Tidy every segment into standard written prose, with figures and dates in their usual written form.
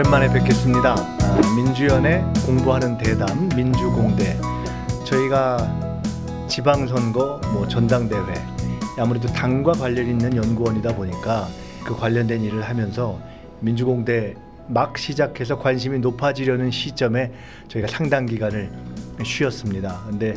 오랜만에 뵙겠습니다. 민주연의 공부하는 대담 민주공대. 저희가 지방선거, 전당대회, 아무래도 당과 관련 있는 연구원이다 보니까 그 관련된 일을 하면서 민주공대 막 시작해서 관심이 높아지려는 시점에 저희가 상당 기간을 쉬었습니다. 근데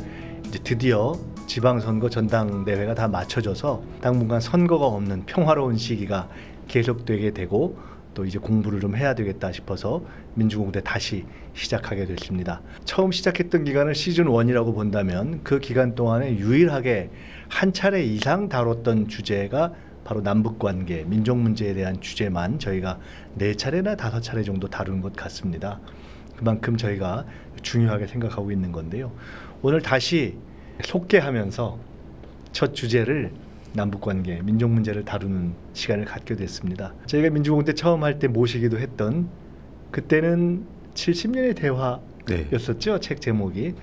이제 드디어 지방선거 전당대회가 다 맞춰져서 당분간 선거가 없는 평화로운 시기가 계속되게 되고 또 이제 공부를 좀 해야 되겠다 싶어서 민주공대 다시 시작하게 됐습니다. 처음 시작했던 기간을 시즌 1이라고 본다면 그 기간 동안에 유일하게 한 차례 이상 다뤘던 주제가 바로 남북관계, 민족문제에 대한 주제만 저희가 4차례나 5차례 정도 다룬 것 같습니다. 그만큼 저희가 중요하게 생각하고 있는 건데요. 오늘 다시 속개하면서 첫 주제를 남북관계, 민족문제를 다루는 시간을 갖게 됐습니다. 저희가 민주공대 처음 할 때 모시기도 했던, 그때는 70년의 대화였었죠. 책 제목이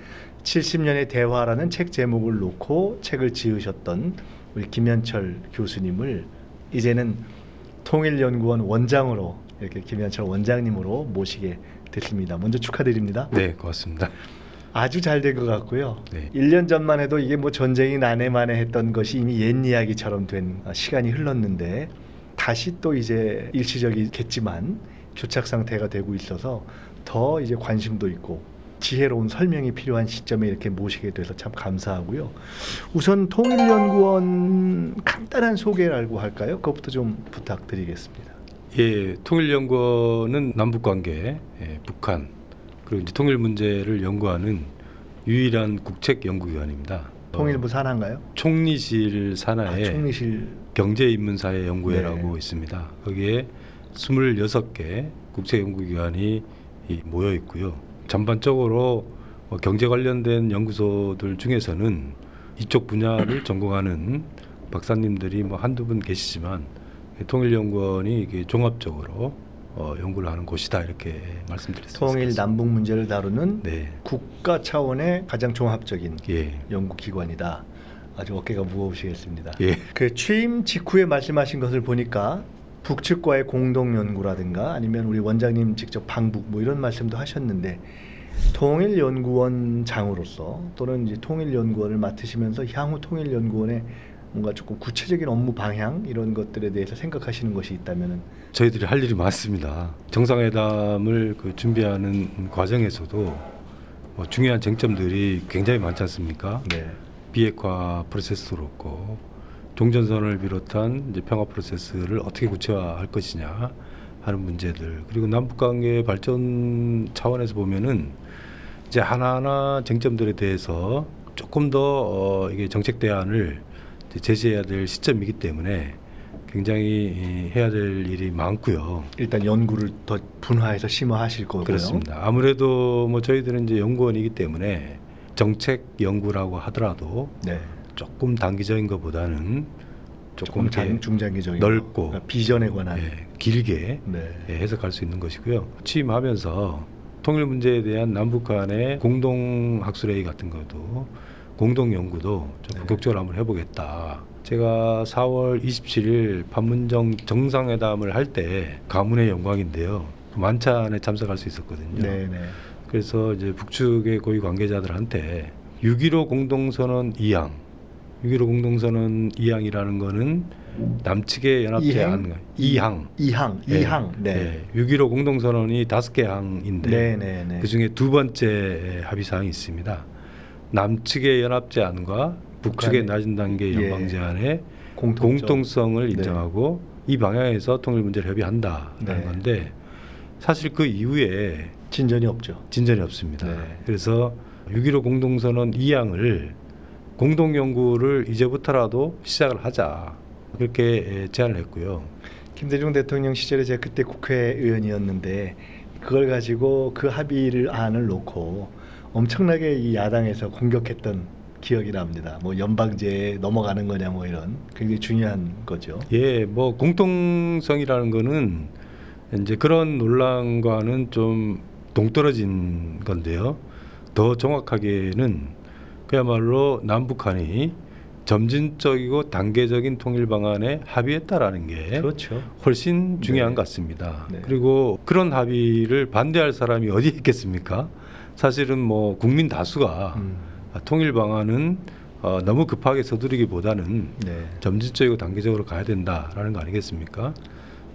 70년의 대화라는 책 제목을 놓고 책을 지으셨던 우리 김현철 교수님을 이제는 통일연구원 원장으로, 이렇게 김현철 원장님으로 모시게 됐습니다. 먼저 축하드립니다. 네, 고맙습니다. 아주 잘 된 것 같고요. 네. 1년 전만 해도 이게 전쟁이 난해만해 했던 것이 이미 옛 이야기처럼 된 시간이 흘렀는데 다시 또 이제 일시적이겠지만 교착 상태가 되고 있어서 더 이제 관심도 있고 지혜로운 설명이 필요한 시점에 이렇게 모시게 돼서 참 감사하고요. 우선 통일연구원 간단한 소개라고 할까요? 그것부터 좀 부탁드리겠습니다. 예, 통일연구원은 남북관계, 북한, 그리고 이제 통일 문제를 연구하는 유일한 국책 연구기관입니다. 통일부 산하인가요? 총리실 산하에 총리실 경제인문사회 연구회라고 있습니다. 거기에 26개 국책 연구기관이 모여 있고요. 전반적으로 경제 관련된 연구소들 중에서는 이쪽 분야를 전공하는 박사님들이 한두 분 계시지만 통일연구원이 이게 종합적으로 연구를 하는 곳이다, 이렇게 말씀드릴 수 있습니다. 통일 남북 문제를 다루는 국가 차원의 가장 종합적인 연구기관이다. 아주 어깨가 무거우시겠습니다. 그 취임 직후에 말씀하신 것을 보니까 북측과의 공동 연구라든가 아니면 우리 원장님 직접 방북 이런 말씀도 하셨는데, 통일연구원장으로서 또는 이제 통일연구원을 맡으시면서 향후 통일연구원의 뭔가 조금 구체적인 업무 방향 이런 것들에 대해서 생각하시는 것이 있다면은? 저희들이 할 일이 많습니다. 정상회담을 준비하는 과정에서도 중요한 쟁점들이 굉장히 많지 않습니까? 비핵화 프로세스도 그렇고 종전선언을 비롯한 이제 평화 프로세스를 어떻게 구체화할 것이냐 하는 문제들, 그리고 남북관계 발전 차원에서 보면은 이제 하나하나 쟁점들에 대해서 조금 더 이게 정책 대안을 제시해야 될 시점이기 때문에 굉장히 해야 될 일이 많고요. 일단 연구를 더 분화해서 심화하실 거고요. 그렇습니다. 아무래도 저희들은 이제 연구원이기 때문에 정책 연구라고 하더라도 조금 단기적인 것보다는 조금 중장기적인 넓고 비전에 관한 길게 해석할 수 있는 것이고요. 취임하면서 통일 문제에 대한 남북 간의 공동 학술회의 같은 것도, 공동 연구도 좀 본격적으로 한번 해보겠다. 제가 4월 27일 판문점 정상회담을 할 때 가문의 영광인데요. 만찬에 참석할 수 있었거든요. 그래서 이제 북측의 고위 관계자들한테 6.15 공동선언 2항, 6.15 공동선언 2항이라는 거는 남측의 연합제안 2항. 6.15 공동선언이 5개 항인데 그 중에 두 번째 합의사항이 있습니다. 남측의 연합제안과 북측의 낮은 단계 연방제안의 공통성을 인정하고 이 방향에서 통일 문제를 협의한다는 건데, 사실 그 이후에 진전이 없죠. 진전이 없습니다. 그래서 6.15 공동선언 2항을 공동연구를 이제부터라도 시작을 하자, 그렇게 제안을 했고요. 김대중 대통령 시절에 제가 그때 국회의원이었는데 그걸 가지고 그 합의안을 놓고 엄청나게 이 야당에서 공격했던 기억이 납니다. 연방제에 넘어가는 거냐 이런 굉장히 중요한 거죠. 공통성이라는 거는 이제 그런 논란과는 좀 동떨어진 건데요. 더 정확하게는 그야말로 남북한이 점진적이고 단계적인 통일 방안에 합의했다라는 게 그렇죠. 훨씬 중요한 네. 것 같습니다. 네. 그리고 그런 합의를 반대할 사람이 어디 있겠습니까? 사실은 뭐 국민 다수가 통일 방안은 너무 급하게 서두르기보다는 네. 점진적이고 단계적으로 가야 된다라는 거 아니겠습니까?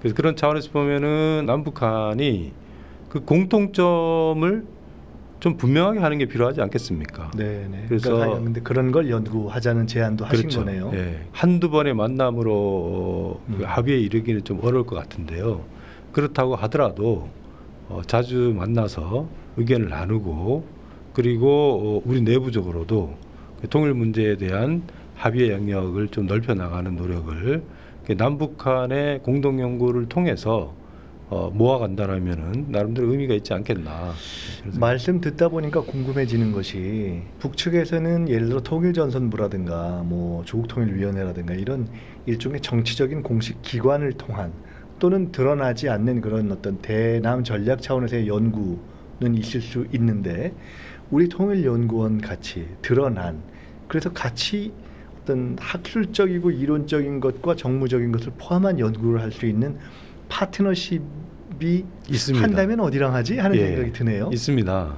그래서 그런 차원에서 보면은 남북한이 그 공통점을 좀 분명하게 하는 게 필요하지 않겠습니까? 네, 네. 그래서 그러니까 근데 그런 걸 연구하자는 제안도 하신 그렇죠. 거네요. 예. 한두 번의 만남으로 합의에 이르기는 좀 어려울 것 같은데요. 그렇다고 하더라도 자주 만나서 의견을 나누고 그리고 우리 내부적으로도 통일 문제에 대한 합의의 영역을 좀 넓혀 나가는 노력을 남북한의 공동 연구를 통해서 모아간다라면은 나름대로 의미가 있지 않겠나. 말씀 듣다 보니까 궁금해지는 것이 북측에서는 예를 들어 통일전선부라든가 뭐 조국통일위원회라든가 이런 일종의 정치적인 공식 기관을 통한 또는 드러나지 않는 그런 어떤 대남 전략 차원에서의 연구는 있을 수 있는데 우리 통일연구원 같이 드러난 그래서 같이 어떤 학술적이고 이론적인 것과 정무적인 것을 포함한 연구를 할 수 있는 파트너십이 있습니다. 한다면 어디랑 하지 하는 예, 생각이 드네요. 있습니다.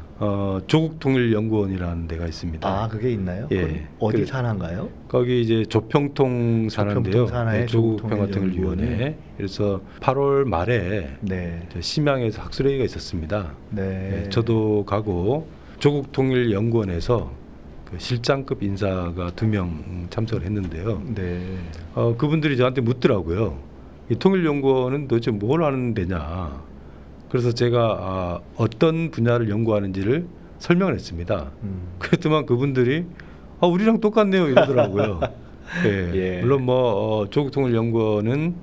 조국통일연구원이라는 데가 있습니다. 아, 그게 있나요? 예. 어디 산하인가요? 거기 이제 조평통 산하인데요. 조평통 산하의 조국평화통일위원회. 그래서 8월 말에 네. 심양에서 학술회의가 있었습니다. 네. 예, 저도 가고 조국통일연구원에서 그 실장급 인사가 2명 참석을 했는데요. 네. 그분들이 저한테 묻더라고요. 이 통일연구원은 도대체 뭘 하는 데냐. 그래서 제가 어떤 분야를 연구하는지를 설명을 했습니다. 그랬더만 그분들이 우리랑 똑같네요 이러더라고요. 예. 예. 물론 뭐 조국통일연구원은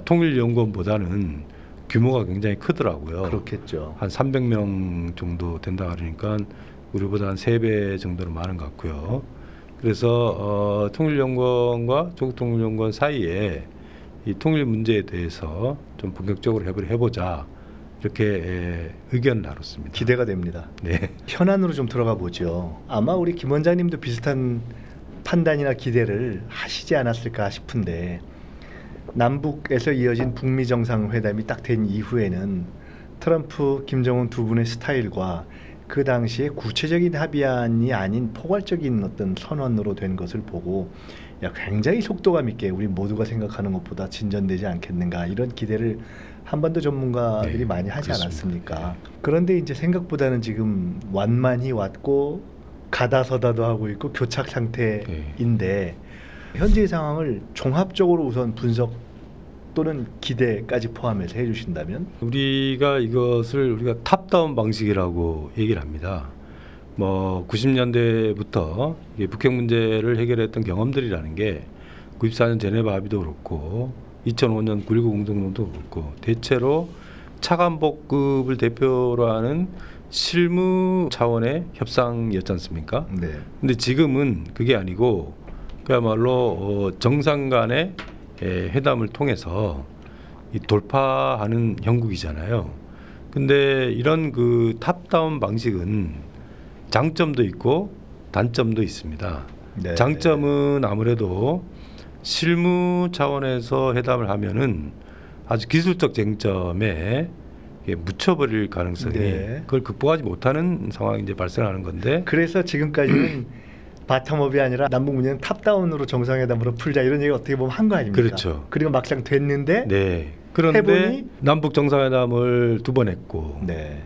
통일연구원보다는 규모가 굉장히 크더라고요. 그렇겠죠. 한 300명 정도 된다 그러니까 우리보다 한 3배 정도로 많은 것 같고요. 그래서 통일연구원과 조국통일연구원 사이에 이 통일 문제에 대해서 좀 본격적으로 협의를 해보자 이렇게 의견을 나눴습니다. 기대가 됩니다. 네. 현안으로 좀 들어가 보죠. 아마 우리 김 원장님도 비슷한 판단이나 기대를 하시지 않았을까 싶은데 남북에서 이어진 북미 정상회담이 딱 된 이후에는 트럼프, 김정은 두 분의 스타일과 그 당시에 구체적인 합의안이 아닌 포괄적인 어떤 선언으로 된 것을 보고 굉장히 속도감 있게 우리 모두가 생각하는 것보다 진전되지 않겠는가 이런 기대를 한반도 전문가들이 네, 많이 하지 그렇습니다. 않았습니까? 그런데 이제 생각보다는 지금 완만히 왔고 가다서다도 하고 있고 교착 상태인데 현재의 상황을 종합적으로 우선 분석 또는 기대까지 포함해서 해주신다면? 우리가 이것을 우리가 탑다운 방식이라고 얘기를 합니다. 뭐 90년대부터 북핵 문제를 해결했던 경험들이라는 게 94년 제네바 합의도 그렇고 2005년 9.19 공동선언도 그렇고 대체로 차관복급을 대표로 하는 실무 차원의 협상이었지 않습니까? 네. 근데 지금은 그게 아니고 그야말로 정상 간의 회담을 통해서 이 돌파하는 형국이잖아요. 근데 이런 그 탑다운 방식은 장점도 있고 단점도 있습니다. 네. 장점은 아무래도 실무 차원에서 회담을 하면은 아주 기술적 쟁점에 묻혀버릴 가능성이 그걸 극복하지 못하는 상황이 이제 발생하는 건데 그래서 지금까지는 바텀업이 아니라 남북 문제는 탑다운으로 정상회담으로 풀자 이런 얘기 어떻게 보면 한 거 아닙니까? 그렇죠. 그리고 막상 됐는데 네. 그런데 해보니 남북 정상회담을 2번 했고 네.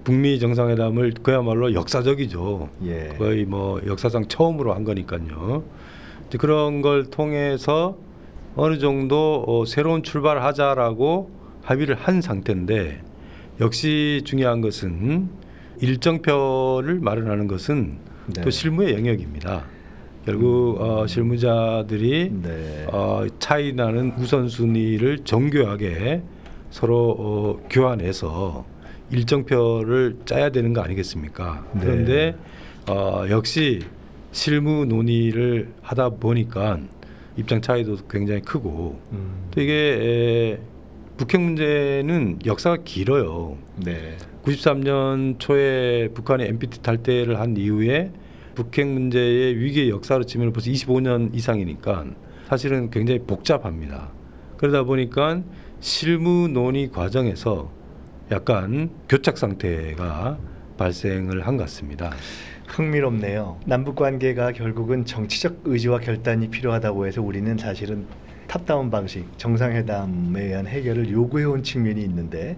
북미 정상회담을 그야말로 역사적이죠. 예. 거의 뭐 역사상 처음으로 한 거니까요. 이제 그런 걸 통해서 어느 정도 새로운 출발을 하자라고 합의를 한 상태인데 역시 중요한 것은 일정표를 마련하는 것은 네. 또 실무의 영역입니다. 결국 실무자들이 네. 차이 나는 우선순위를 정교하게 서로 교환해서 일정표를 짜야 되는 거 아니겠습니까? 네. 그런데 역시 실무 논의를 하다 보니까 입장 차이도 굉장히 크고 또 이게 북핵 문제는 역사가 길어요. 네. 93년 초에 북한이 NPT 탈퇴를 한 이후에 북핵 문제의 위기의 역사로 치면 벌써 25년 이상이니까 사실은 굉장히 복잡합니다. 그러다 보니까 실무 논의 과정에서 약간 교착 상태가 발생을 한 것 같습니다. 흥미롭네요. 남북 관계가 결국은 정치적 의지와 결단이 필요하다고 해서 우리는 사실은 탑다운 방식, 정상회담에 의한 해결을 요구해온 측면이 있는데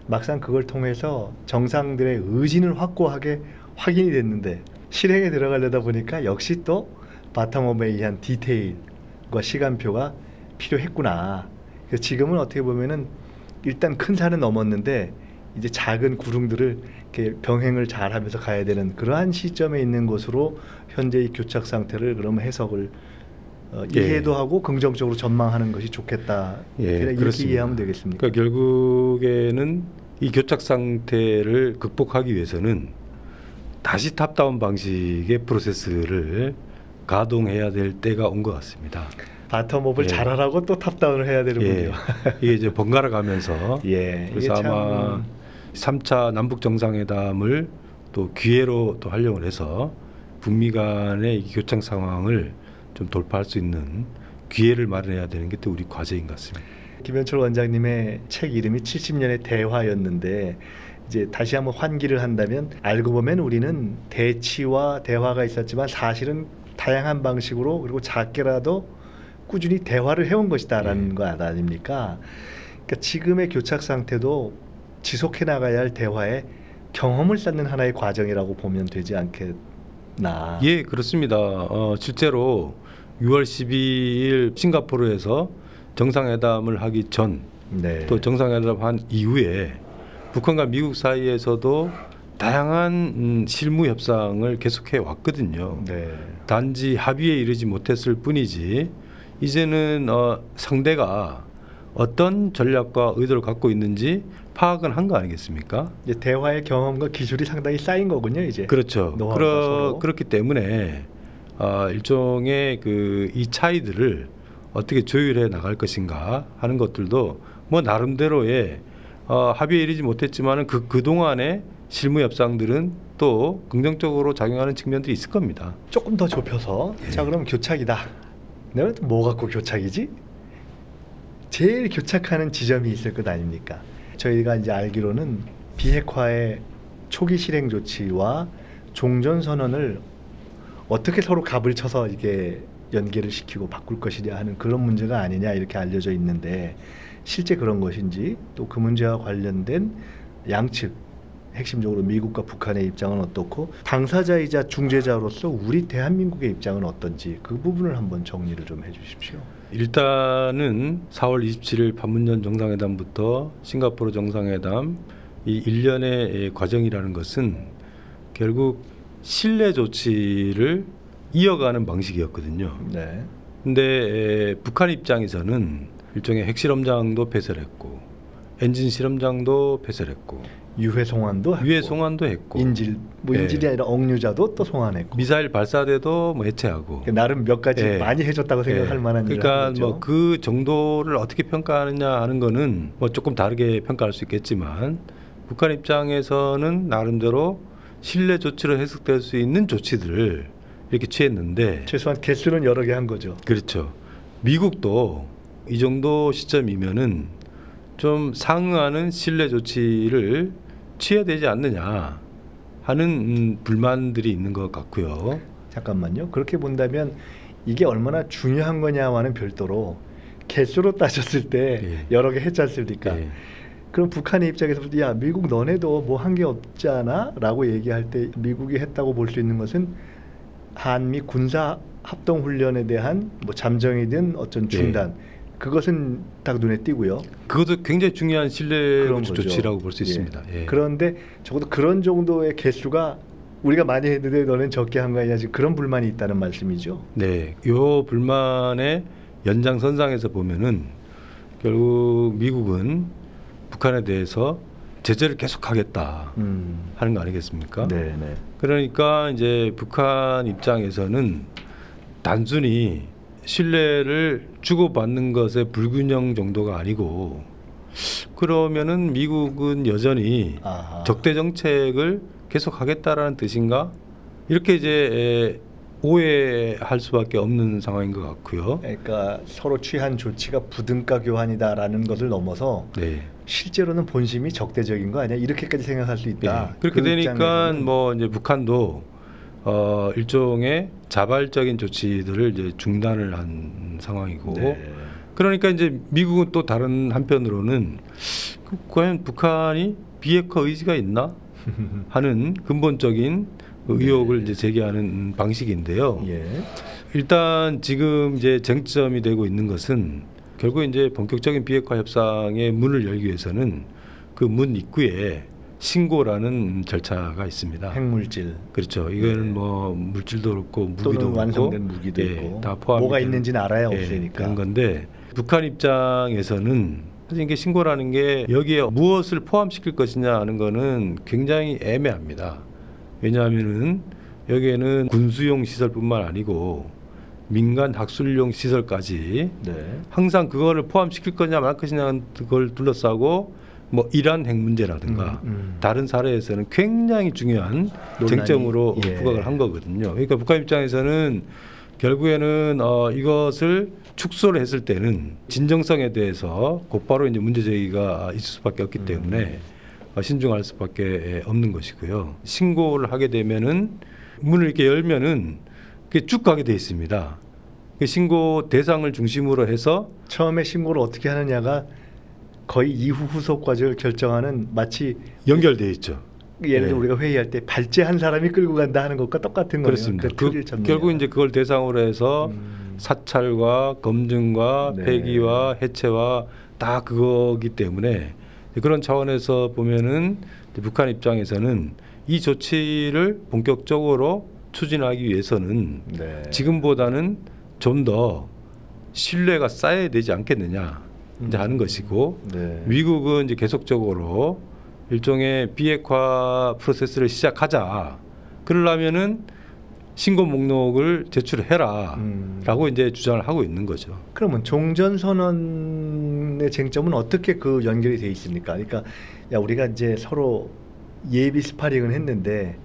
막상 그걸 통해서 정상들의 의지는 확고하게 확인이 됐는데 실행에 들어가려다 보니까 역시 또 바텀업에 의한 디테일과 시간표가 필요했구나. 그래서 지금은 어떻게 보면은 일단 큰 산은 넘었는데 이제 작은 구릉들을 이렇게 병행을 잘하면서 가야 되는 그러한 시점에 있는 것으로 현재의 교착 상태를 그러면 해석을 이해도 하고 긍정적으로 전망하는 것이 좋겠다. 이렇게 그렇습니다. 이해하면 되겠습니까? 그러니까 결국에는 이 교착 상태를 극복하기 위해서는 다시 탑다운 방식의 프로세스를 가동해야 될 때가 온 것 같습니다. 바텀업을 잘하라고 또 탑다운을 해야 되는군요. 이게 이제 번갈아 가면서 그래서 아마 3차 남북 정상회담을 또 기회로 또 활용을 해서 북미 간의 이 교착 상황을 좀 돌파할 수 있는 기회를 마련해야 되는 게 또 우리 과제인 것 같습니다. 김현철 원장님의 책 이름이 70년의 대화였는데 이제 다시 한번 환기를 한다면 알고 보면 우리는 대치와 대화가 있었지만 사실은 다양한 방식으로 그리고 작게라도 꾸준히 대화를 해온 것이다라는 거 아닙니까? 그러니까 지금의 교착 상태도 지속해 나가야 할 대화의 경험을 쌓는 하나의 과정이라고 보면 되지 않겠나? 예, 그렇습니다. 실제로 6월 12일 싱가포르에서 정상회담을 하기 전, 또 정상회담 한 이후에 북한과 미국 사이에서도 다양한 실무 협상을 계속해 왔거든요. 단지 합의에 이르지 못했을 뿐이지 이제는 상대가 어떤 전략과 의도를 갖고 있는지 파악은 한 거 아니겠습니까? 이제 대화의 경험과 기술이 상당히 쌓인 거군요, 이제. 그렇죠. 그렇기 때문에 일종의 이 차이들을 어떻게 조율해 나갈 것인가 하는 것들도 뭐 나름대로의 합의에 이르지 못했지만은 그 동안의 실무 협상들은 또 긍정적으로 작용하는 측면들이 있을 겁니다. 조금 더 좁혀서 자 그럼 교착이다. 내가 또 뭐 갖고 교착이지? 제일 교착하는 지점이 있을 것 아닙니까? 저희가 이제 알기로는 비핵화의 초기 실행 조치와 종전 선언을 어떻게 서로 갑을 쳐서 이게 연계를 시키고 바꿀 것이냐 하는 그런 문제가 아니냐 이렇게 알려져 있는데 실제 그런 것인지 또 그 문제와 관련된 양측 핵심적으로 미국과 북한의 입장은 어떻고 당사자이자 중재자로서 우리 대한민국의 입장은 어떤지 그 부분을 한번 정리를 좀 해주십시오. 일단은 4월 27일 판문점 정상회담부터 싱가포르 정상회담 이 1년의 과정이라는 것은 결국 신뢰 조치를 이어가는 방식이었거든요. 근데 북한 입장에서는 일종의 핵실험장도 폐쇄했고 엔진 실험장도 폐쇄했고 유해 송환도 했고 인질이 아니라 억류자도 또 송환했고 미사일 발사대도 뭐 해체하고 나름 몇 가지 많이 해줬다고 생각할 만한 일을 그러니까 뭐 그 정도를 어떻게 평가하느냐 하는 거는 뭐 조금 다르게 평가할 수 있겠지만 북한 입장에서는 나름대로 신뢰 조치로 해석될 수 있는 조치들을 이렇게 취했는데 최소한 개수는 여러 개 한 거죠. 그렇죠. 미국도 이 정도 시점이면은 좀 상응하는 신뢰 조치를 취해야 되지 않느냐 하는 불만들이 있는 것 같고요. 잠깐만요. 그렇게 본다면 이게 얼마나 중요한 거냐와는 별도로 개수로 따졌을 때 여러 개 했지 않습니까? 그럼 북한의 입장에서 야 미국 너네도 뭐 한 게 없지 않아? 라고 얘기할 때 미국이 했다고 볼 수 있는 것은 한미 군사 합동 훈련에 대한 뭐 잠정이든 어떤 중단 그것은 딱 눈에 띄고요. 그것도 굉장히 중요한 신뢰 조치라고 볼 수 있습니다. 그런데 적어도 그런 정도의 개수가 우리가 많이 했는데 너는 적게 한 거 아니냐 지금 그런 불만이 있다는 말씀이죠. 네, 요 불만의 연장선상에서 보면은 결국 미국은 북한에 대해서 제재를 계속하겠다 하는 거 아니겠습니까? 그러니까 이제 북한 입장에서는 단순히 신뢰를 주고받는 것의 불균형 정도가 아니고 그러면은 미국은 여전히 적대 정책을 계속하겠다라는 뜻인가 이렇게 이제 오해할 수밖에 없는 상황인 것 같고요. 그러니까 서로 취한 조치가 부등가 교환이다라는 것을 넘어서 네. 실제로는 본심이 적대적인 거 아니야? 이렇게까지 생각할 수 있다. 네. 그렇게 그 되니까 입장에서는. 뭐 이제 북한도 일종의 자발적인 조치들을 이제 중단을 한 상황이고, 네. 그러니까 이제 미국은 또 다른 한편으로는 과연 북한이 비핵화 의지가 있나 하는 근본적인 의혹을 이제 제기하는 방식인데요. 예. 일단 지금 이제 쟁점이 되고 있는 것은 결국 이제 본격적인 비핵화 협상의 문을 열기 위해서는 그 문 입구에 신고라는 절차가 있습니다. 핵물질 그렇죠. 이거는 네. 뭐 물질도 그렇고 무기도 또는 그렇고 완성된 무기도 예, 있고 다 포함이 뭐가 되는, 있는지는 알아야 예, 없으니까. 그런 건데 북한 입장에서는 사실 이게 신고라는 게 여기에 무엇을 포함시킬 것이냐 하는 거는 굉장히 애매합니다. 왜냐하면은 여기에는 군수용 시설뿐만 아니고 민간 학술용 시설까지 네. 항상 그거를 포함시킬 거냐 말 것이냐 그걸 둘러싸고 뭐 이란 핵 문제라든가 다른 사례에서는 굉장히 중요한 논란이, 쟁점으로 예. 부각을 한 거거든요. 그러니까 북한 입장에서는 결국에는 이것을 축소를 했을 때는 진정성에 대해서 곧바로 이제 문제 제기가 있을 수밖에 없기 때문에 신중할 수밖에 없는 것이고요. 신고를 하게 되면은 문을 이렇게 열면은 그게 쭉 가게 돼 있습니다. 그 신고 대상을 중심으로 해서 처음에 신고를 어떻게 하느냐가 거의 이후 후속 과정을 결정하는 마치 연결돼 있죠. 예를 들어 네. 우리가 회의할 때 발제한 사람이 끌고 간다 하는 것과 똑같은 거예요. 그렇습니다. 결국 이제 그걸 대상으로 해서 사찰과 검증과 네. 폐기와 해체와 다 그거기 때문에 그런 차원에서 보면은 북한 입장에서는 이 조치를 본격적으로 추진하기 위해서는 네. 지금보다는 좀 더 신뢰가 쌓여야 되지 않겠느냐 이제 하는 것이고, 네. 미국은 이제 계속적으로 일종의 비핵화 프로세스를 시작하자. 그러려면은 신고 목록을 제출해라라고 이제 주장을 하고 있는 거죠. 그러면 종전 선언의 쟁점은 어떻게 그 연결이 돼 있습니까? 그러니까 야 우리가 이제 서로 예비 스파링은 했는데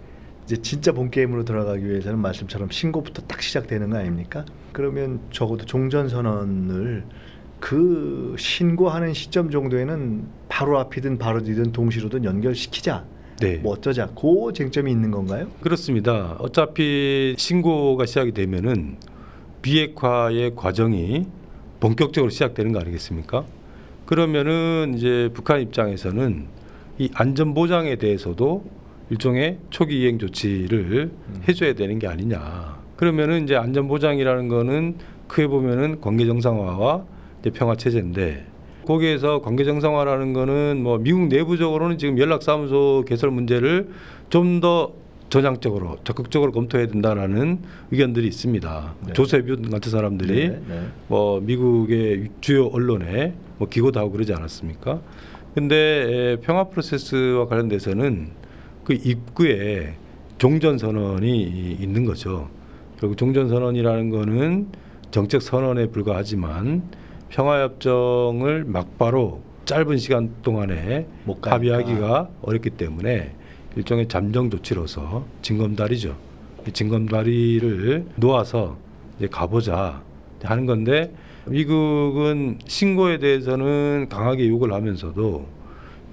이제 진짜 본 게임으로 들어가기 위해서는 말씀처럼 신고부터 딱 시작되는 거 아닙니까? 그러면 적어도 종전 선언을 그 신고하는 시점 정도에는 바로 앞이든 바로 뒤든 동시로든 연결시키자. 네. 뭐 어쩌자. 그 쟁점이 있는 건가요? 그렇습니다. 어차피 신고가 시작이 되면은 비핵화의 과정이 본격적으로 시작되는 거 아니겠습니까? 그러면은 이제 북한 입장에서는 이 안전 보장에 대해서도 일종의 초기 이행 조치를 해줘야 되는 게 아니냐. 그러면은 이제 안전 보장이라는 거는 크게 보면은 관계 정상화와 이제 평화 체제인데, 거기에서 관계 정상화라는 거는 뭐 미국 내부적으로는 지금 연락사무소 개설 문제를 좀 더 전향적으로 적극적으로 검토해야 된다라는 의견들이 있습니다. 네. 조세뷰 같은 사람들이 네, 네. 뭐 미국의 주요 언론에 뭐 기고도 하고 그러지 않았습니까? 근데 평화 프로세스와 관련돼서는 그 입구에 종전 선언이 있는 거죠. 결국 종전 선언이라는 거는 정책 선언에 불과하지만 평화협정을 막바로 짧은 시간 동안에 못 가니까. 합의하기가 어렵기 때문에 일종의 잠정 조치로서 징검다리죠. 이 징검다리를 놓아서 이제 가보자 하는 건데, 미국은 신고에 대해서는 강하게 요구를 하면서도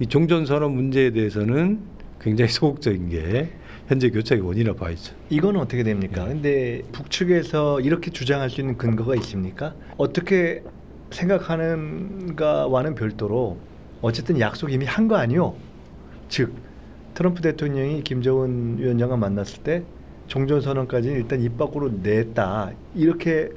이 종전선언 문제에 대해서는 굉장히 소극적인 게 현재 교착의 원인이라고 봐야죠. 이건 어떻게 됩니까? 근데 북측에서 이렇게 주장할 수 있는 근거가 있습니까? 어떻게 생각하는가와는 별도로 어쨌든 약속 이미 한 거 아니요? 즉 트럼프 대통령이 김정은 위원장과 만났을 때 종전선언까지는 일단 입 밖으로 냈다, 이렇게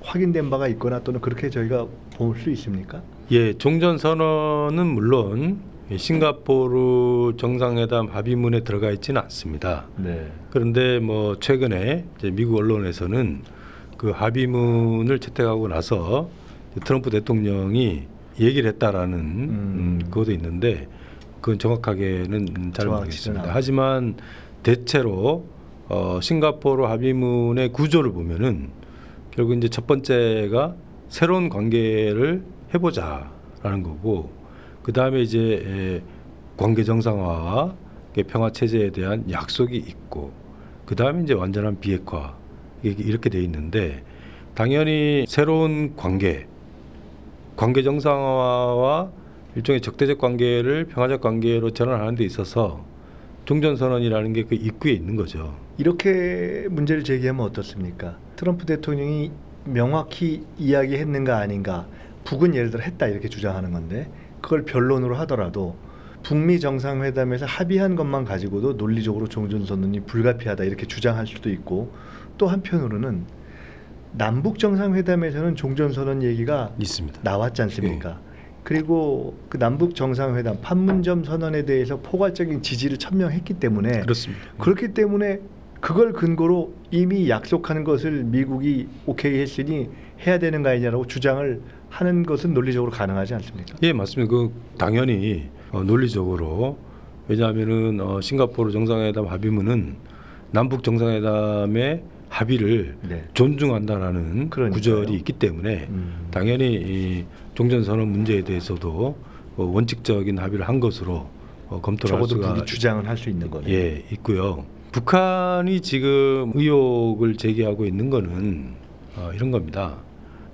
확인된 바가 있거나 또는 그렇게 저희가 볼 수 있습니까? 예, 종전선언은 물론 싱가포르 정상회담 합의문에 들어가 있지는 않습니다. 네. 그런데 뭐 최근에 이제 미국 언론에서는 그 합의문을 채택하고 나서 트럼프 대통령이 얘기를 했다라는 그것도 있는데, 그건 정확하게는 잘 모르겠습니다. 하지만 대체로 싱가포르 합의문의 구조를 보면은 결국 이제 첫 번째가 새로운 관계를 해보자라는 거고, 그 다음에 이제 관계 정상화와 평화 체제에 대한 약속이 있고, 그 다음에 이제 완전한 비핵화 이렇게 돼 있는데 당연히 새로운 관계 정상화와 일종의 적대적 관계를 평화적 관계로 전환하는 데 있어서 종전선언이라는 게 그 입구에 있는 거죠. 이렇게 문제를 제기하면 어떻습니까? 트럼프 대통령이 명확히 이야기했는가 아닌가, 북은 예를 들어 했다 이렇게 주장하는 건데 그걸 변론으로 하더라도 북미 정상회담에서 합의한 것만 가지고도 논리적으로 종전선언이 불가피하다 이렇게 주장할 수도 있고, 또 한편으로는 남북 정상회담에서는 종전선언 얘기가 있습니다. 나왔지 않습니까? 그리고 그 남북 정상회담 판문점 선언에 대해서 포괄적인 지지를 천명했기 때문에, 그렇습니다. 그렇기 때문에 그걸 근거로 이미 약속하는 것을 미국이 오케이 했으니 해야 되는 거 아니냐라고 주장을 하는 것은 논리적으로 가능하지 않습니까? 예, 맞습니다. 그 당연히 논리적으로, 왜냐하면은 싱가포르 정상회담 합의문은 남북 정상회담의 합의를 네. 존중한다라는 그러니까요. 구절이 있기 때문에 당연히 이 종전선언 문제에 대해서도 원칙적인 합의를 한 것으로 검토를 할 적어도 수가 북이 주장은 할 수 있는 거네요. 예, 있고요. 북한이 지금 의혹을 제기하고 있는 거는 이런 겁니다.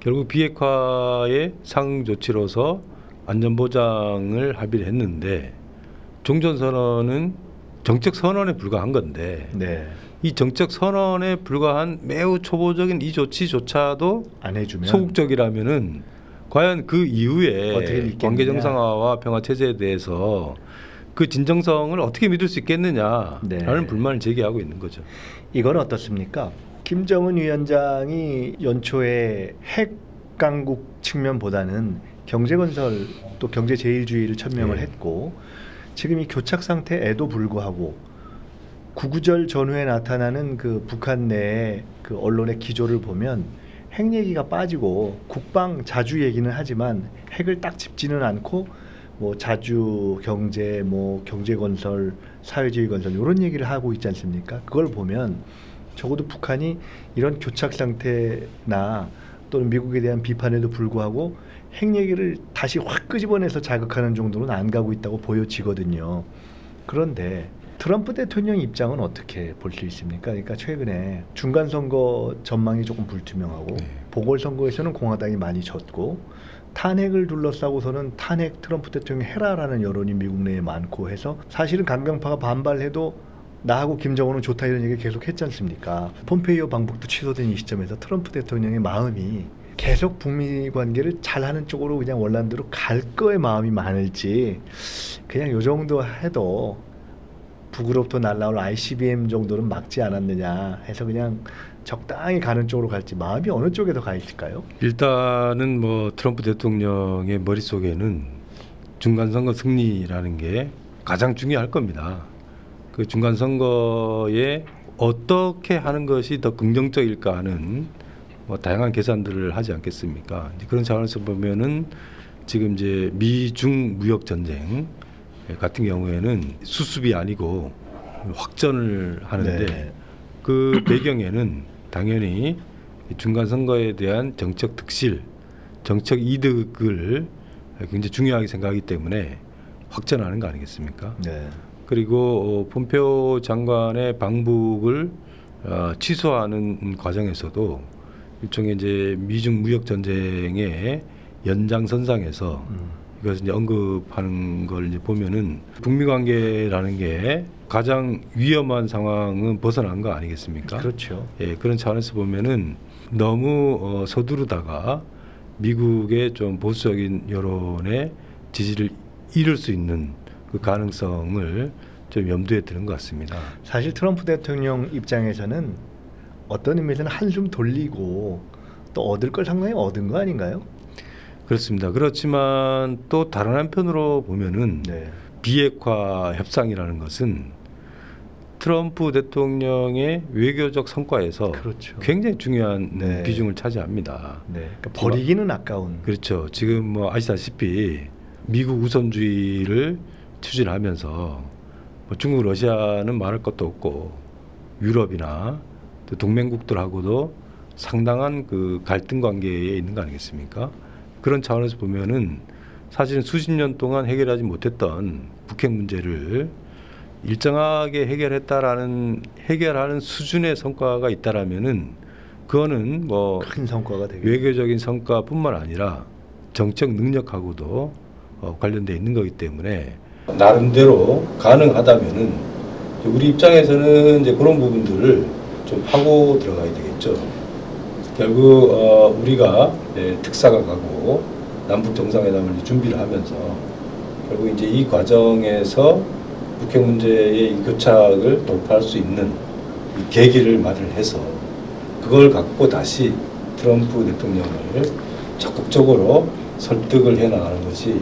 결국 비핵화의 상 조치로서 안전보장을 합의를 했는데 종전선언은 정책 선언에 불과한 건데 네. 이 정책 선언에 불과한 매우 초보적인 이 조치조차도 안 해주면 소극적이라면은 과연 그 어떻게 이후에 믿겠느냐. 관계 정상화와 평화 체제에 대해서 그 진정성을 어떻게 믿을 수 있겠느냐라는 네. 불만을 제기하고 있는 거죠. 이건 어떻습니까? 김정은 위원장이 연초에 핵 강국 측면보다는 경제건설 또 경제제일주의를 천명을 네. 했고, 지금 이 교착 상태에도 불구하고 구구절 전후에 나타나는 그 북한 내의 그 언론의 기조를 보면 핵 얘기가 빠지고 국방 자주 얘기는 하지만 핵을 딱 짚지는 않고 뭐 자주 경제, 뭐 경제 건설, 사회주의 건설 이런 얘기를 하고 있지 않습니까? 그걸 보면 적어도 북한이 이런 교착 상태나 또는 미국에 대한 비판에도 불구하고 핵 얘기를 다시 확 끄집어내서 자극하는 정도는 안 가고 있다고 보여지거든요. 그런데 트럼프 대통령 입장은 어떻게 볼 수 있습니까? 그러니까 최근에 중간선거 전망이 조금 불투명하고 네. 보궐선거에서는 공화당이 많이 졌고, 탄핵을 둘러싸고서는 탄핵 트럼프 대통령 해라라는 여론이 미국 내에 많고 해서 사실은 강경파가 반발해도 나하고 김정은은 좋다 이런 얘기 계속 했지 않습니까? 폼페이오 방북도 취소된 이 시점에서 트럼프 대통령의 마음이 계속 북미 관계를 잘하는 쪽으로 그냥 원란대로 갈 거의 마음이 많을지, 그냥 요 정도 해도 북으로부터 날라올 ICBM 정도는 막지 않았느냐 해서 그냥 적당히 가는 쪽으로 갈지, 마음이 어느 쪽에 더 가 있을까요? 일단은 뭐 트럼프 대통령의 머릿속에는 중간선거 승리라는 게 가장 중요할 겁니다. 그 중간선거에 어떻게 하는 것이 더 긍정적일까 하는 뭐 다양한 계산들을 하지 않겠습니까? 이제 그런 차원에서 보면은 지금 이제 미중 무역 전쟁 같은 경우에는 수습이 아니고 확전을 하는데 네. 그 배경에는 당연히 중간 선거에 대한 정책 득실, 정책 이득을 굉장히 중요하게 생각하기 때문에 확전하는 거 아니겠습니까? 네. 그리고 폼페오 장관의 방북을 취소하는 과정에서도 일종의 이제 미중 무역 전쟁의 연장선상에서 이것을 이제 언급하는 걸 이제 보면은 북미 관계라는 게 가장 위험한 상황은 벗어난 거 아니겠습니까? 그렇죠. 예, 그런 차원에서 보면은 너무 서두르다가 미국의 좀 보수적인 여론의 지지를 잃을 수 있는 그 가능성을 좀 염두에 두는 것 같습니다. 사실 트럼프 대통령 입장에서는 어떤 의미에서는 한숨 돌리고 또 얻을 걸 상당히 얻은 거 아닌가요? 그렇습니다. 그렇지만 또 다른 한편으로 보면은 네. 비핵화 협상이라는 것은 트럼프 대통령의 외교적 성과에서 그렇죠. 굉장히 중요한 네. 비중을 차지합니다. 네. 그러니까 버리기는 아까운. 그렇죠. 지금 뭐 아시다시피 미국 우선주의를 추진하면서 뭐 중국, 러시아는 말할 것도 없고 유럽이나 또 동맹국들하고도 상당한 그 갈등 관계에 있는 거 아니겠습니까? 그런 차원에서 보면은 사실은 수십 년 동안 해결하지 못했던 북핵 문제를 일정하게 해결하는 수준의 성과가 있다라면은 그거는 뭐 큰 성과가 되겠죠. 외교적인 성과뿐만 아니라 정책 능력하고도 관련돼 있는 거기 때문에 나름대로 가능하다면은 우리 입장에서는 이제 그런 부분들을 좀 하고 들어가야 되겠죠. 결국 우리가 특사가 가고 남북 정상회담을 준비를 하면서 결국 이제 이 과정에서 북핵 문제의 이 교착을 돌파할 수 있는 이 계기를 마련해서 그걸 갖고 다시 트럼프 대통령을 적극적으로 설득을 해나가는 것이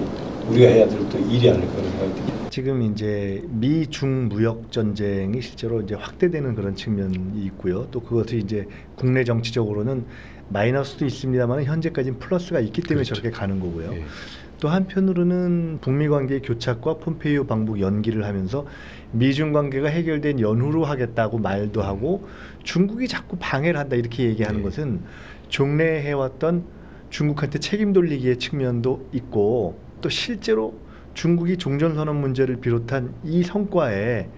우리가 해야 될 또 일이 아닐까 생각이 듭니다. 지금 이제 미중 무역 전쟁이 실제로 이제 확대되는 그런 측면이 있고요. 또 그것이 이제 국내 정치적으로는 마이너스도 있습니다만 현재까지는 플러스가 있기 때문에 그렇죠. 저렇게 가는 거고요. 예. 또 한편으로는 북미 관계의 교착과 폼페이오 방북 연기를 하면서 미중 관계가 해결된 연후로 하겠다고 말도 하고 중국이 자꾸 방해를 한다 이렇게 얘기하는 것은 종래에 해왔던 중국한테 책임 돌리기의 측면도 있고 또 실제로 중국이 종전선언 문제를 비롯한 이 성과에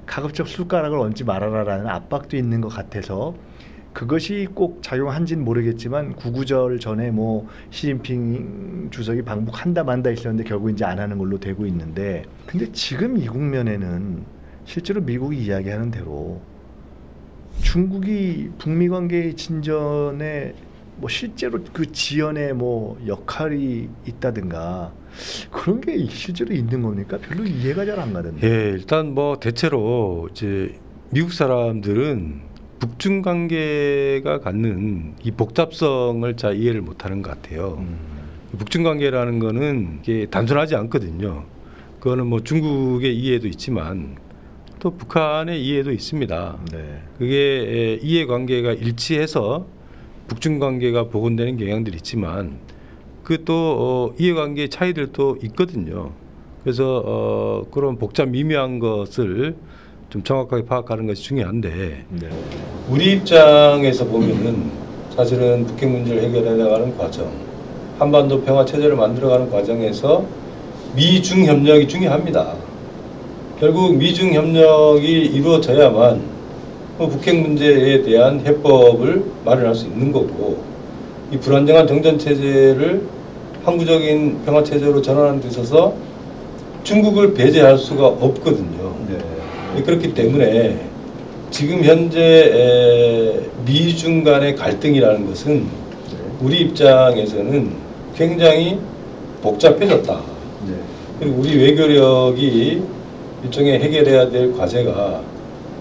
가급적 숟가락을 얹지 말아라라는 압박도 있는 것 같아서 그것이 꼭 작용한지는 모르겠지만 구구절 전에 뭐 시진핑 주석이 방북한다 만다 있었는데 결국 이제 안 하는 걸로 되고 있는데 근데 지금 이 국면에는 실제로 미국이 이야기하는 대로 중국이 북미 관계의 진전에 뭐 실제로 그 지연에 뭐 역할이 있다든가 그런 게 실제로 있는 겁니까? 별로 이해가 잘 안 가던데. 예, 일단 뭐 대체로 이제 미국 사람들은 북중 관계가 갖는 이 복잡성을 잘 이해를 못하는 것 같아요. 북중 관계라는 거는 이게 단순하지 않거든요. 그거는 뭐 중국의 이해도 있지만 또 북한의 이해도 있습니다. 네. 그게 이해관계가 일치해서 북중 관계가 복원되는 경향들이 있지만 그 또 이해관계의 차이들도 있거든요. 그래서 그런 복잡 미묘한 것을 좀 정확하게 파악하는 것이 중요한데 네. 우리 입장에서 보면은 사실은 북핵 문제를 해결해 나가는 과정, 한반도 평화 체제를 만들어가는 과정에서 미중 협력이 중요합니다. 결국 미중 협력이 이루어져야만 북핵 문제에 대한 해법을 마련할 수 있는 거고 이 불안정한 정전 체제를 항구적인 평화 체제로 전환하는 데 있어서 중국을 배제할 수가 없거든요. 네. 그렇기 때문에 지금 현재 미중 간의 갈등이라는 것은 우리 입장에서는 굉장히 복잡해졌다. 네. 그리고 우리 외교력이 일종의 해결해야 될 과제가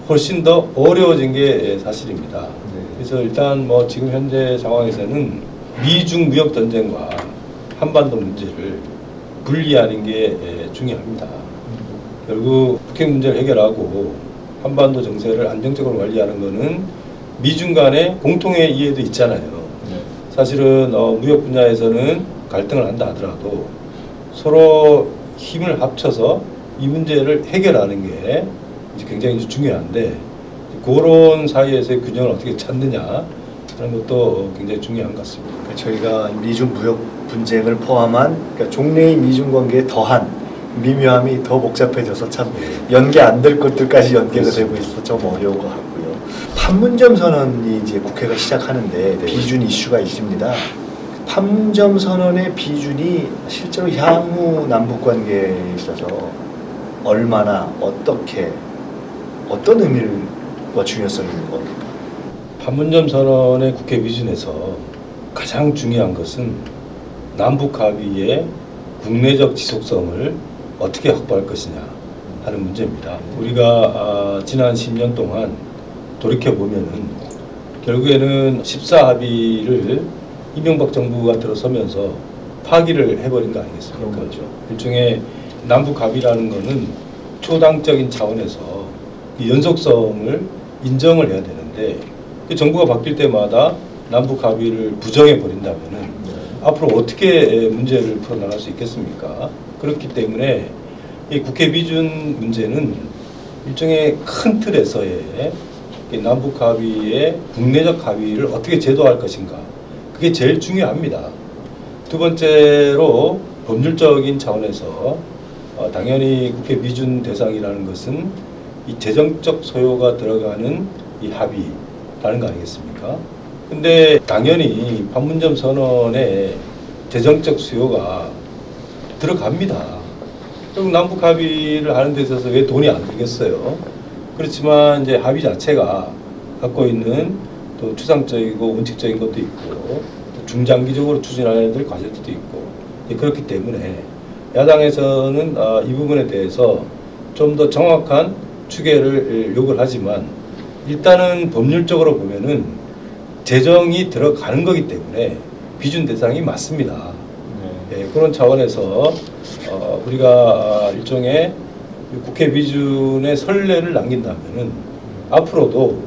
훨씬 더 어려워진 게 사실입니다. 네. 그래서 일단 뭐 지금 현재 상황에서는 미중 무역 전쟁과 한반도 문제를 분리하는 게 중요합니다. 결국 북핵 문제를 해결하고 한반도 정세를 안정적으로 관리하는 것은 미중 간의 공통의 이해도 있잖아요. 네. 사실은 무역 분야에서는 갈등을 한다 하더라도 서로 힘을 합쳐서 이 문제를 해결하는 게 이제 굉장히 중요한데 그런 사이에서의 균형을 어떻게 찾느냐 하는 것도 굉장히 중요한 것 같습니다. 저희가 미중 무역 분쟁을 포함한 그러니까 종래의 미중 관계에 더한 미묘함이 더 복잡해져서 참 연계 안 될 것들까지 연계가 되고 있어서 좀 어려운 것 같고요. 판문점 선언이 이제 국회가 시작하는데 비준 이슈가 있습니다. 판문점 선언의 비준이 실제로 향후 남북 관계에 있어서 얼마나 어떻게 어떤 의미와 중요성이 있는 겁니까? 판문점 선언의 국회 비준에서 가장 중요한 것은 남북 합의의 국내적 지속성을 어떻게 확보할 것이냐 하는 문제입니다. 우리가 지난 10년 동안 돌이켜보면은 결국에는 14합의를 이명박 정부가 들어서면서 파기를 해버린 거 아니겠습니까? 그런 거죠. 일종의 남북 합의라는 것은 초당적인 차원에서 이 연속성을 인정을 해야 되는데 그 정부가 바뀔 때마다 남북 합의를 부정해 버린다면은 앞으로 어떻게 문제를 풀어나갈 수 있겠습니까? 그렇기 때문에 이 국회 비준 문제는 일종의 큰 틀에서의 남북 합의의 국내적 합의를 어떻게 제도할 것인가 그게 제일 중요합니다. 두 번째로 법률적인 차원에서 당연히 국회 비준 대상이라는 것은 이 재정적 소요가 들어가는 이 합의라는 거 아니겠습니까? 근데 당연히 판문점 선언에 재정적 수요가 들어갑니다. 그럼 남북 합의를 하는 데 있어서 왜 돈이 안 들겠어요? 그렇지만 이제 합의 자체가 갖고 있는 또 추상적이고 원칙적인 것도 있고 또 중장기적으로 추진해야 될 과제들도 있고 그렇기 때문에 야당에서는 이 부분에 대해서 좀 더 정확한 추계를 요구를 하지만 일단은 법률적으로 보면은 재정이 들어가는 거기 때문에 비준 대상이 맞습니다. 네, 그런 차원에서 우리가 일종의 국회 비준의 선례를 남긴다면은 앞으로도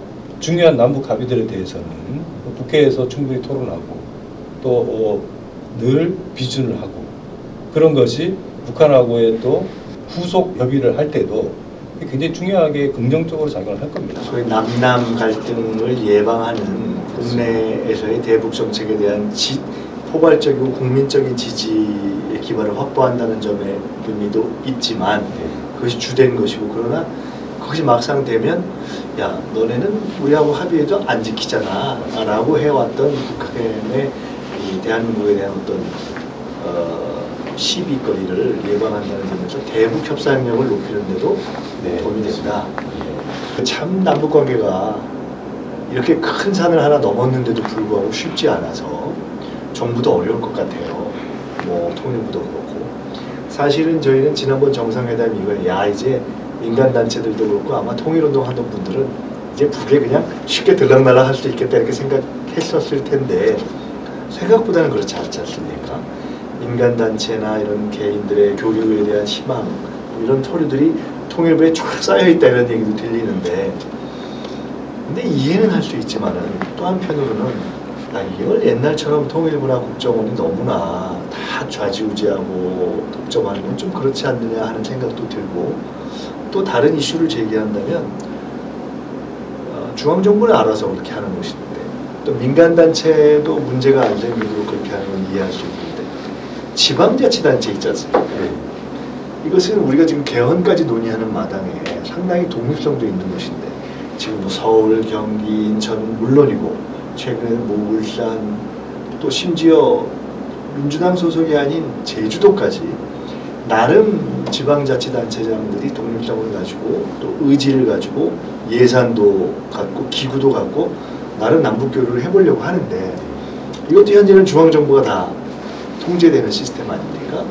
중요한 남북 합의들에 대해서는 국회에서 충분히 토론하고 또 늘 비준을 하고 그런 것이 북한하고의 또 후속 협의를 할 때도 굉장히 중요하게 긍정적으로 작용을 할 겁니다. 소위 남남 갈등을 예방하는 국내에서의 대북 정책에 대한 포괄적이고 국민적인 지지의 기반을 확보한다는 점의 의미도 있지만 그것이 주된 것이고 그러나 그것이 막상 되면 야 너네는 우리하고 합의해도 안 지키잖아 라고 해왔던 북한의 이 대한민국에 대한 어떤 시비거리를 예방한다는 점에서 대북 협상력을 높이는 데도 도움이 된다. 참 남북관계가 이렇게 큰 산을 하나 넘었는데도 불구하고 쉽지 않아서 정부도 어려울 것 같아요. 뭐 통일부도 그렇고. 사실은 저희는 지난번 정상회담 이후에 야 이제 민간단체들도 그렇고 아마 통일운동 하던 분들은 이제 북에 그냥 쉽게 들락날락 할 수 있겠다 이렇게 생각했었을 텐데 생각보다는 그렇지 않지 않습니까? 민간단체나 이런 개인들의 교류에 대한 희망 이런 서류들이 통일부에 쫙 쌓여있다 이런 얘기도 들리는데 근데 이해는 할 수 있지만은 또 한편으로는 이걸 옛날처럼 통일부나 국정원이 너무나 다 좌지우지하고 독점하는 건 좀 그렇지 않느냐 하는 생각도 들고 또 다른 이슈를 제기한다면 중앙정부는 알아서 그렇게 하는 것인데 또 민간단체도 문제가 안 된 이유로 그렇게 하는 건 이해할 수 있는데 지방자치단체 있지 않습니까? 이것은 우리가 지금 개헌까지 논의하는 마당에 상당히 독립성도 있는 것인데 지금 뭐 서울, 경기, 인천은 물론이고 최근에 뭐 울산 또 심지어 민주당 소속이 아닌 제주도까지 나름 지방자치단체장들이 독립성을 가지고 또 의지를 가지고 예산도 갖고 기구도 갖고 나름 남북교류를 해보려고 하는데 이것도 현재는 중앙정부가 다 통제되는 시스템 아닙니까?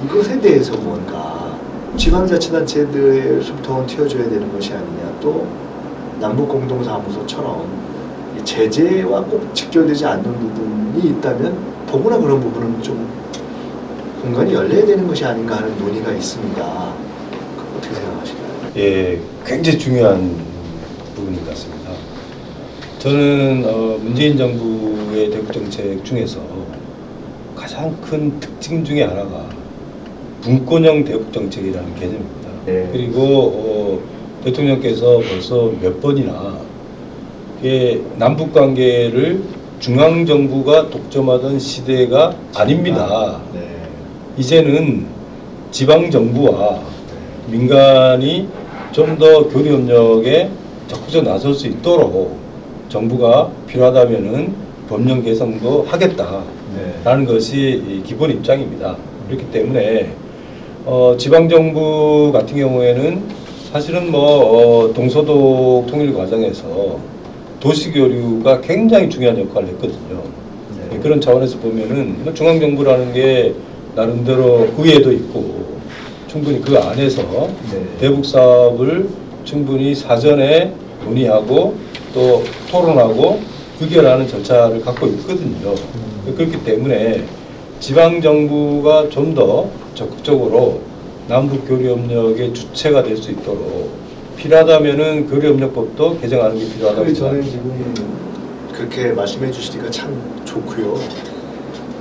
이것에 대해서 뭔가 지방자치단체들에서부터 튀어줘야 되는 것이 아니냐 또 남북공동사무소처럼 제재와 꼭 직결되지 않는 부분이 있다면 더구나 그런 부분은 좀 공간이 열려야 되는 것이 아닌가 하는 논의가 있습니다. 어떻게 생각하시나요? 예, 굉장히 중요한 부분인 것 같습니다. 저는 문재인 정부의 대북 정책 중에서 가장 큰 특징 중에 하나가 분권형 대북 정책이라는 개념입니다. 그리고 대통령께서 벌써 몇 번이나 남북 관계를 중앙 정부가 독점하던 시대가 아닙니다. 이제는 지방 정부와 민간이 좀 더 교류 협력에 적극적으로 나설 수 있도록 정부가 필요하다면은 법령 개정도 하겠다라는 것이 기본 입장입니다. 그렇기 때문에 지방 정부 같은 경우에는 사실은 뭐 동서독 통일 과정에서 도시교류가 굉장히 중요한 역할을 했거든요. 그런 차원에서 보면은 중앙정부라는 게 나름대로 의회도 있고 충분히 그 안에서 대북 사업을 충분히 사전에 논의하고 또 토론하고 의결하는 절차를 갖고 있거든요. 그렇기 때문에 지방정부가 좀 더 적극적으로 남북교류협력의 주체가 될 수 있도록 필요하다면은 교류협력법도 개정하는 게 필요하다고 저는 지금 그렇게 말씀해 주시니까 참 좋고요.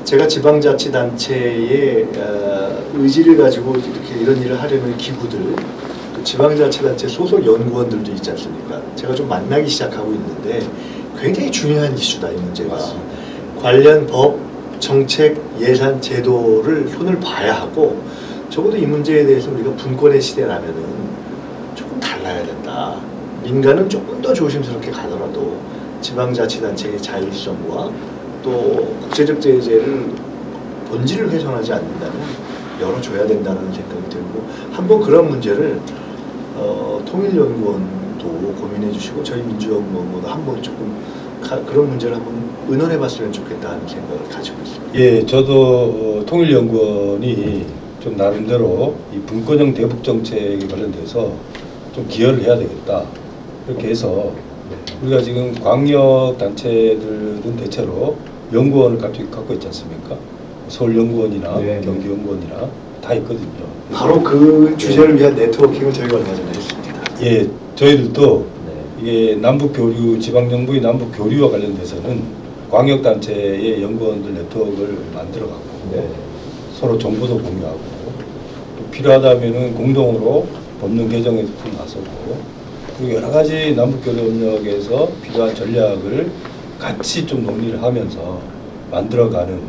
제가 지방자치단체의 의지를 가지고 이렇게 이런 일을 하려는 기구들, 그 지방자치단체 소속 연구원들도 있지 않습니까? 제가 좀 만나기 시작하고 있는데 굉장히 중요한 이슈다, 이 문제가. 맞습니다. 관련 법, 정책, 예산, 제도를 손을 봐야 하고 적어도 이 문제에 대해서 우리가 분권의 시대라면은 조금 달라야 아니냐. 민간은 조금 더 조심스럽게 가더라도 지방자치단체의 자율성과 또 국제적 제재를 본질을 훼손하지 않는다면 열어줘야 된다는 생각이 들고 한번 그런 문제를 통일연구원도 고민해 주시고 저희 민주연구원도 한번 조금 그런 문제를 한번 의논해봤으면 좋겠다는 생각을 가지고 있습니다. 예, 저도 통일연구원이 좀 나름대로 이 분권형 대북 정책에 관련돼서 좀 기여를 해야 되겠다. 이렇게 해서 우리가 지금 광역 단체들은 대체로 연구원을 갖고 있지 않습니까? 서울연구원이나 네. 경기연구원이나 다 있거든요. 바로 그 주제를 위한 네트워킹을 저희가 얼마 전에 했습니다. 예, 저희들도 네. 이게 남북 교류, 지방 정부의 남북 교류와 관련돼서는 광역 단체의 연구원들 네트워크를 만들어가고 네. 서로 정보도 공유하고 또 필요하다면은 공동으로 법령 개정에도 나서고 그리고 여러 가지 남북 교류 협력에서 필요한 전략을 같이 좀 논의를 하면서 만들어가는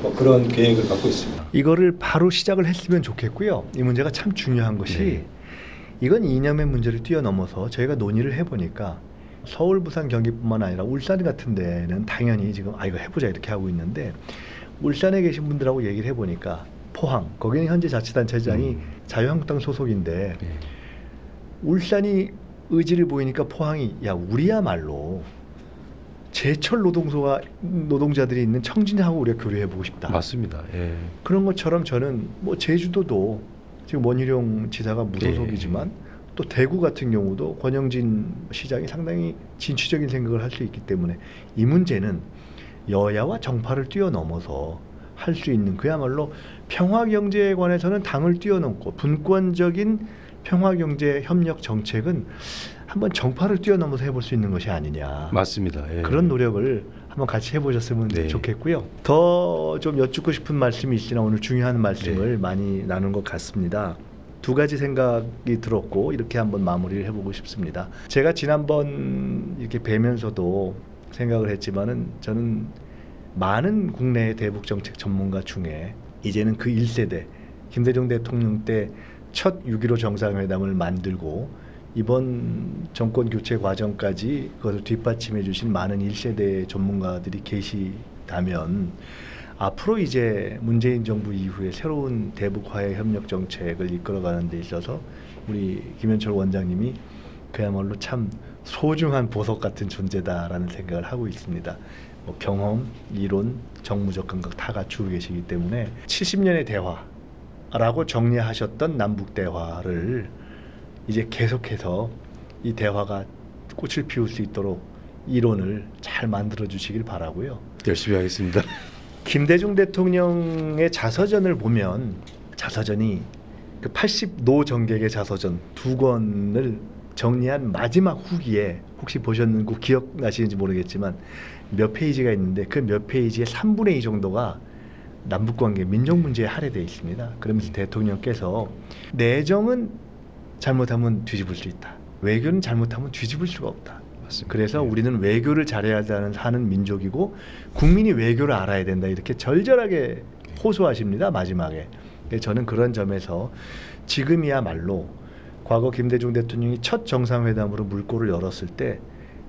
뭐 그런 계획을 갖고 있습니다. 이거를 바로 시작을 했으면 좋겠고요. 이 문제가 참 중요한 것이 네. 이건 이념의 문제를 뛰어넘어서 저희가 논의를 해보니까 서울, 부산, 경기뿐만 아니라 울산 같은 데는 당연히 지금 이거 해보자 이렇게 하고 있는데 울산에 계신 분들하고 얘기를 해보니까 포항, 거기는 현재 자치단체장이 자유한국당 소속인데 네. 울산이 의지를 보이니까 포항이 야 우리야말로 제철 노동자들이 있는 청진하고 우리가 교류해보고 싶다. 맞습니다. 예. 그런 것처럼 저는 뭐 제주도도 지금 원희룡 지사가 무소속이지만 또 대구 같은 경우도 권영진 시장이 상당히 진취적인 생각을 할 수 있기 때문에 이 문제는 여야와 정파를 뛰어넘어서 할 수 있는 그야말로 평화경제에 관해서는 당을 뛰어넘고 분권적인 평화경제 협력 정책은 한번 정파를 뛰어넘어서 해볼 수 있는 것이 아니냐. 맞습니다. 예. 그런 노력을 한번 같이 해보셨으면 네. 좋겠고요. 더 좀 여쭙고 싶은 말씀이 있으나 오늘 중요한 말씀을 네. 많이 나눈 것 같습니다. 두 가지 생각이 들었고 이렇게 한번 마무리를 해보고 싶습니다. 제가 지난번 이렇게 뵈면서도 생각을 했지만은 저는 많은 국내 대북 정책 전문가 중에 이제는 그 1세대 김대중 대통령 때 첫 6.15 정상회담을 만들고 이번 정권 교체 과정까지 그것을 뒷받침해 주신 많은 1세대 전문가들이 계시다면 앞으로 이제 문재인 정부 이후에 새로운 대북화해 협력 정책을 이끌어가는 데 있어서 우리 김현철 원장님이 그야말로 참 소중한 보석 같은 존재다라는 생각을 하고 있습니다. 뭐 경험, 이론, 정무적 감각 다 갖추고 계시기 때문에 70년의 대화라고 정리하셨던 남북 대화를 이제 계속해서 이 대화가 꽃을 피울 수 있도록 이론을 잘 만들어 주시길 바라고요. 열심히 하겠습니다. 김대중 대통령의 자서전을 보면 자서전이 그 80노 정객의 자서전 2권을 정리한 마지막 후기에 혹시 보셨는지 기억나시는지 모르겠지만 몇 페이지가 있는데 그 몇 페이지의 3분의 2 정도가 남북관계 민족문제에 할애되어 있습니다. 그러면서 대통령께서 내정은 잘못하면 뒤집을 수 있다. 외교는 잘못하면 뒤집을 수가 없다. 맞습니다. 그래서 우리는 외교를 잘해야 하는 민족이고 국민이 외교를 알아야 된다. 이렇게 절절하게 호소하십니다. 마지막에. 저는 그런 점에서 지금이야말로 과거 김대중 대통령이 첫 정상회담으로 물꼬를 열었을 때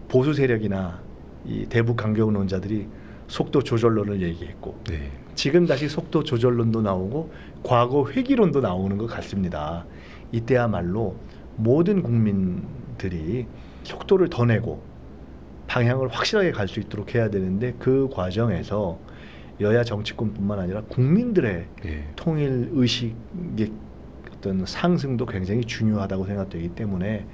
보수 세력이나 이 대북 강경론자들이 속도 조절론을 얘기했고 네. 지금 다시 속도 조절론도 나오고 과거 회귀론도 나오는 것 같습니다. 이때야말로 모든 국민들이 속도를 더 내고 방향을 확실하게 갈 수 있도록 해야 되는데 그 과정에서 여야 정치권뿐만 아니라 국민들의 네. 통일 의식의 어떤 상승도 굉장히 중요하다고 생각되기 때문에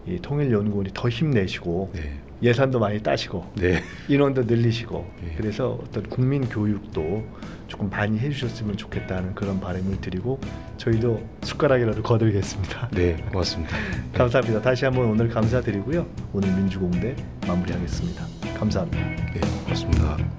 이 통일연구원이 더 힘내시고 네. 예산도 많이 따시고 네. 인원도 늘리시고 네. 그래서 어떤 국민 교육도 조금 많이 해주셨으면 좋겠다는 그런 바람을 드리고 저희도 숟가락이라도 거들겠습니다. 네. 고맙습니다. 감사합니다. 다시 한번 오늘 감사드리고요. 오늘 민주공대 마무리하겠습니다. 감사합니다. 네. 고맙습니다.